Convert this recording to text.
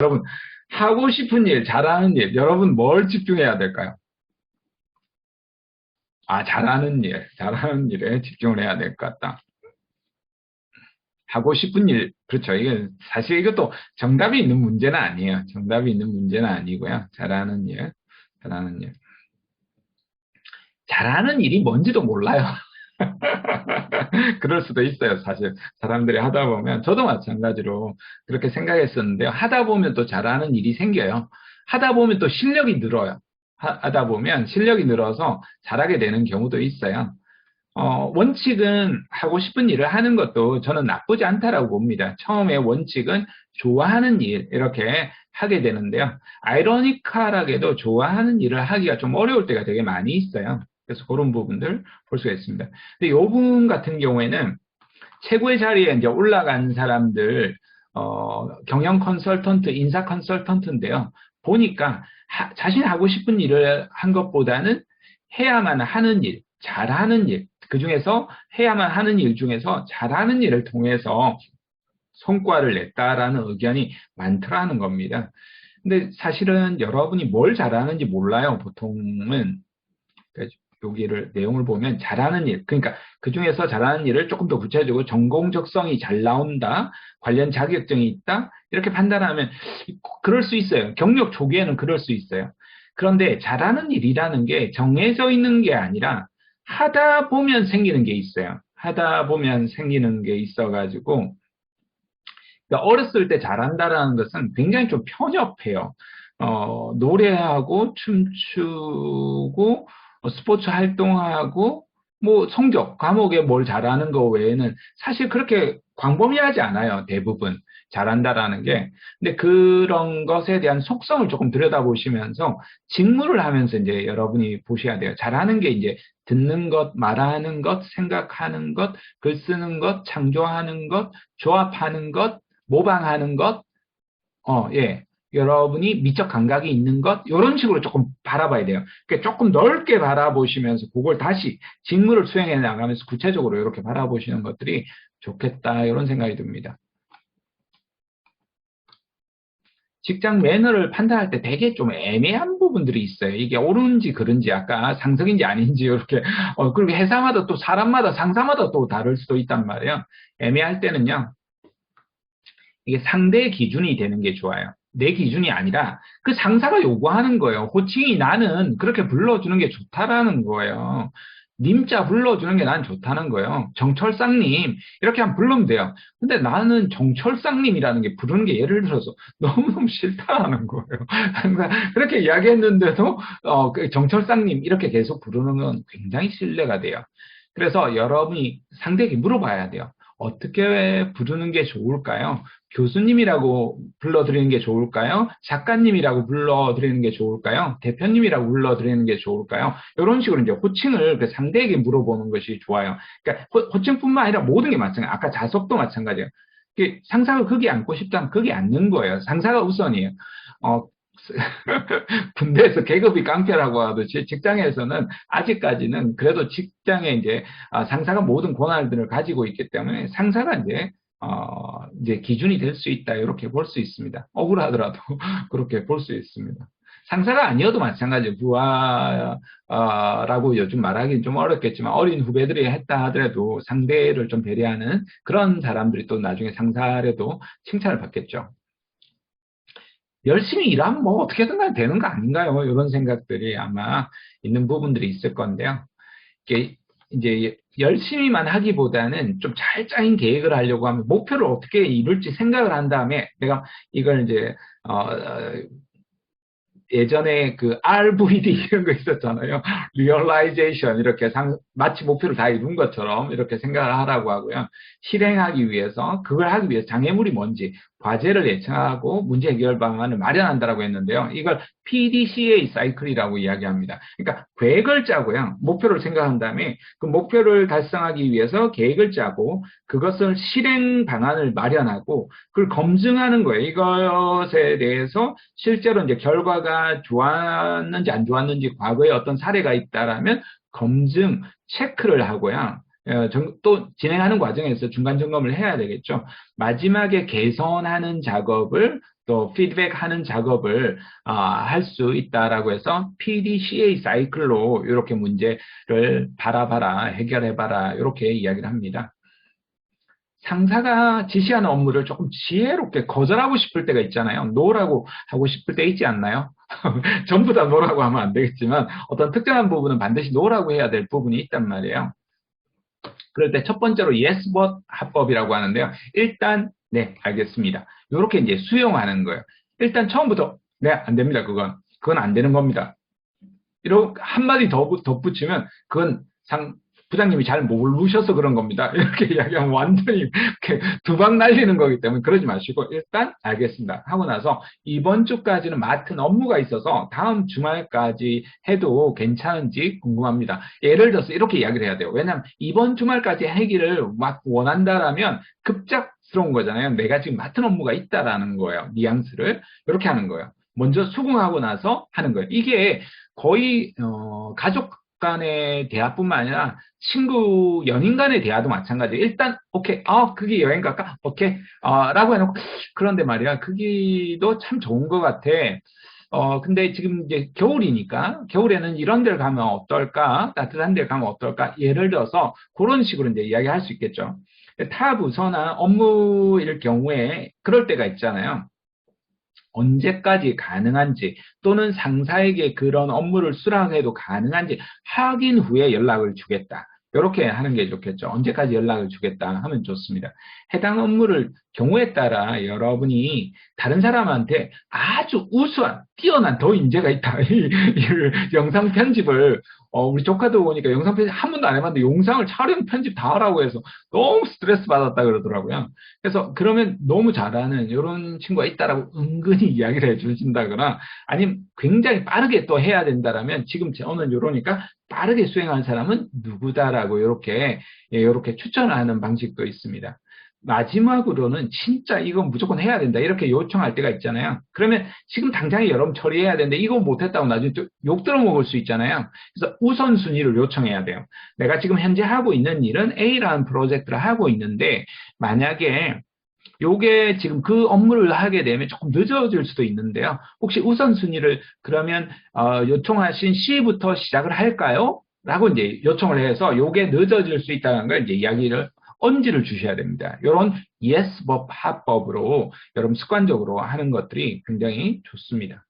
여러분, 하고 싶은 일, 잘하는 일, 여러분 뭘 집중해야 될까요? 아, 잘하는 일에 집중을 해야 될 것 같다. 하고 싶은 일, 그렇죠. 이게 사실 이것도 정답이 있는 문제는 아니에요. 정답이 있는 문제는 아니고요. 잘하는 일. 잘하는 일이 뭔지도 몰라요. 그럴 수도 있어요, 사실. 사람들이 하다 보면, 저도 마찬가지로 그렇게 생각했었는데요. 하다 보면 또 잘하는 일이 생겨요. 하다 보면 또 실력이 늘어요. 하다 보면 실력이 늘어서 잘하게 되는 경우도 있어요. 원칙은 하고 싶은 일을 하는 것도 저는 나쁘지 않다라고 봅니다. 처음에 원칙은 좋아하는 일, 이렇게 하게 되는데요. 아이러니컬하게도 좋아하는 일을 하기가 좀 어려울 때가 되게 많이 있어요. 그래서 그런 부분들 볼 수가 있습니다. 근데 이 부분 같은 경우에는 최고의 자리에 이제 올라간 사람들, 경영 컨설턴트, 인사 컨설턴트인데요. 보니까 자신이 하고 싶은 일을 한 것보다는 해야만 하는 일, 잘하는 일, 그 중에서 해야만 하는 일 중에서 잘하는 일을 통해서 성과를 냈다라는 의견이 많더라는 겁니다. 근데 사실은 여러분이 뭘 잘하는지 몰라요, 보통은. 그러니까 여기를 내용을 보면 잘하는 일, 그러니까 그 중에서 잘하는 일을 조금 더 구체적으로 전공적성이 잘 나온다, 관련 자격증이 있다, 이렇게 판단하면 그럴 수 있어요. 경력 초기에는 그럴 수 있어요. 그런데 잘하는 일이라는 게 정해져 있는 게 아니라 하다 보면 생기는 게 있어요. 하다 보면 생기는 게 있어가지고, 그러니까 어렸을 때 잘한다라는 것은 굉장히 좀 편협해요. 노래하고 춤추고 스포츠 활동하고 뭐 성적, 과목에 뭘 잘하는 거 외에는 사실 그렇게 광범위하지 않아요. 대부분 잘한다라는 게. 근데 그런 것에 대한 속성을 조금 들여다보시면서 직무를 하면서 이제 여러분이 보셔야 돼요. 잘하는 게 이제 듣는 것, 말하는 것, 생각하는 것, 글 쓰는 것, 창조하는 것, 조합하는 것, 모방하는 것, 예. 여러분이 미적 감각이 있는 것, 이런 식으로 조금 바라봐야 돼요. 그러니까 조금 넓게 바라보시면서 그걸 다시 직무를 수행해 나가면서 구체적으로 이렇게 바라보시는 것들이 좋겠다, 이런 생각이 듭니다. 직장 매너를 판단할 때 되게 좀 애매한 부분들이 있어요. 이게 옳은지 그른지, 아까 상석인지 아닌지, 이렇게, 그리고 회사마다 또 사람마다, 상사마다 또 다를 수도 있단 말이에요. 애매할 때는요, 이게 상대의 기준이 되는 게 좋아요. 내 기준이 아니라 그 상사가 요구하는 거예요. 호칭이 나는 그렇게 불러주는 게 좋다라는 거예요. 님자 불러주는 게 난 좋다는 거예요. 정철상님 이렇게 하면 부르면 돼요. 근데 나는 정철상님이라는 게 부르는 게 예를 들어서 너무너무 싫다라는 거예요. 항상 그렇게 이야기했는데도 그 정철상님 이렇게 계속 부르는 건 굉장히 신뢰가 돼요. 그래서 여러분이 상대에게 물어봐야 돼요. 어떻게 부르는 게 좋을까요? 교수님이라고 불러드리는 게 좋을까요? 작가님이라고 불러드리는 게 좋을까요? 대표님이라고 불러드리는 게 좋을까요? 이런 식으로 이제 호칭을 그 상대에게 물어보는 것이 좋아요. 그러니까 호칭뿐만 아니라 모든 게 마찬가지예요. 아까 자석도 마찬가지예요. 상사가 거기 앉고 싶다면 거기 앉는 거예요. 상사가 우선이에요. 어, 군대에서 계급이 깡패라고 하듯이 직장에서는 아직까지는 그래도 직장에 이제 상사가 모든 권한들을 가지고 있기 때문에 상사가 이제 기준이 될 수 있다. 이렇게 볼 수 있습니다. 억울하더라도 그렇게 볼 수 있습니다. 상사가 아니어도 마찬가지예요. 부하라고 요즘 말하기는 좀 어렵겠지만 어린 후배들이 했다 하더라도 상대를 좀 배려하는 그런 사람들이 또 나중에 상사라도 칭찬을 받겠죠. 열심히 일하면 뭐 어떻게든 간에 되는 거 아닌가요? 이런 생각들이 아마 있는 부분들이 있을 건데요. 이게 이제 열심히만 하기보다는 좀 잘 짜인 계획을 하려고 하면 목표를 어떻게 이룰지 생각을 한 다음에 내가 이걸 이제 예전에 그 RVD 이런 거 있었잖아요. Realization 이렇게 마치 목표를 다 이룬 것처럼 이렇게 생각을 하라고 하고요. 실행하기 위해서 그걸 하기 위해서 장애물이 뭔지 과제를 예측하고 문제 해결 방안을 마련한다라고 했는데요. 이걸 PDCA 사이클이라고 이야기합니다. 그러니까 계획을 짜고요. 목표를 생각한 다음에 그 목표를 달성하기 위해서 계획을 짜고 그것을 실행 방안을 마련하고 그걸 검증하는 거예요. 이것에 대해서 실제로 이제 결과가 좋았는지 안 좋았는지 과거에 어떤 사례가 있다라면 검증, 체크를 하고요. 또 진행하는 과정에서 중간 점검을 해야 되겠죠. 마지막에 개선하는 작업을 또 피드백하는 작업을 할 수 있다라고 해서 PDCA 사이클로 이렇게 문제를 바라봐라, 해결해봐라 이렇게 이야기를 합니다. 상사가 지시하는 업무를 조금 지혜롭게 거절하고 싶을 때가 있잖아요. 노라고 하고 싶을 때 있지 않나요? 전부 다 노라고 하면 안 되겠지만 어떤 특정한 부분은 반드시 노라고 해야 될 부분이 있단 말이에요. 그럴 때 첫 번째로 yes but 합법이라고 하는데요. 일단 네 알겠습니다. 이렇게 이제 수용하는 거예요. 일단 처음부터 네 안 됩니다. 그건 안 되는 겁니다. 이렇게 한마디 더 덧붙이면 그건 부장님이 잘 모르셔서 그런 겁니다. 이렇게 이야기하면 완전히 두 방 날리는 거기 때문에 그러지 마시고 일단 알겠습니다 하고 나서 이번 주까지는 맡은 업무가 있어서 다음 주말까지 해도 괜찮은지 궁금합니다. 예를 들어서 이렇게 이야기를 해야 돼요. 왜냐하면 이번 주말까지 하기를 막 원한다라면 급작스러운 거잖아요. 내가 지금 맡은 업무가 있다라는 거예요. 뉘앙스를 이렇게 하는 거예요. 먼저 수긍하고 나서 하는 거예요. 이게 거의 가족 간의 대화뿐만 아니라 친구, 연인 간의 대화도 마찬가지예요. 일단 오케이, 그게 여행 갈까? 오케이, 라고 해놓고 그런데 말이야, 그기도 참 좋은 것 같아. 근데 지금 이제 겨울이니까 겨울에는 이런 데를 가면 어떨까? 따뜻한 데를 가면 어떨까? 예를 들어서 그런 식으로 이제 이야기할 수 있겠죠. 타 부서나 업무일 경우에 그럴 때가 있잖아요. 언제까지 가능한지 또는 상사에게 그런 업무를 수락해도 가능한지 확인 후에 연락을 주겠다. 이렇게 하는 게 좋겠죠. 언제까지 연락을 주겠다 하면 좋습니다. 해당 업무를 경우에 따라 여러분이 다른 사람한테 아주 우수한 뛰어난 더 인재가 있다. 이 영상 편집을 우리 조카도 보니까 영상 편집 한 번도 안 해봤는데 영상을 촬영 편집 다 하라고 해서 너무 스트레스 받았다 그러더라고요. 그래서 그러면 너무 잘하는 이런 친구가 있다라고 은근히 이야기를 해주신다거나 아니면 굉장히 빠르게 또 해야 된다라면 지금 저는 이러니까 빠르게 수행하는 사람은 누구다라고 이렇게 추천을 하는 방식도 있습니다. 마지막으로는 진짜 이건 무조건 해야 된다 이렇게 요청할 때가 있잖아요. 그러면 지금 당장에 여러분 처리해야 되는데 이거 못했다고 나중에 또 욕 들어먹을 수 있잖아요. 그래서 우선순위를 요청해야 돼요. 내가 지금 현재 하고 있는 일은 A라는 프로젝트를 하고 있는데 만약에 요게 지금 그 업무를 하게 되면 조금 늦어질 수도 있는데요. 혹시 우선순위를 그러면 요청하신 C부터 시작을 할까요? 라고 이제 요청을 해서 요게 늦어질 수 있다는 걸 이제 이야기를 언지를 주셔야 됩니다. 이런 예스법 합법으로 여러분 습관적으로 하는 것들이 굉장히 좋습니다.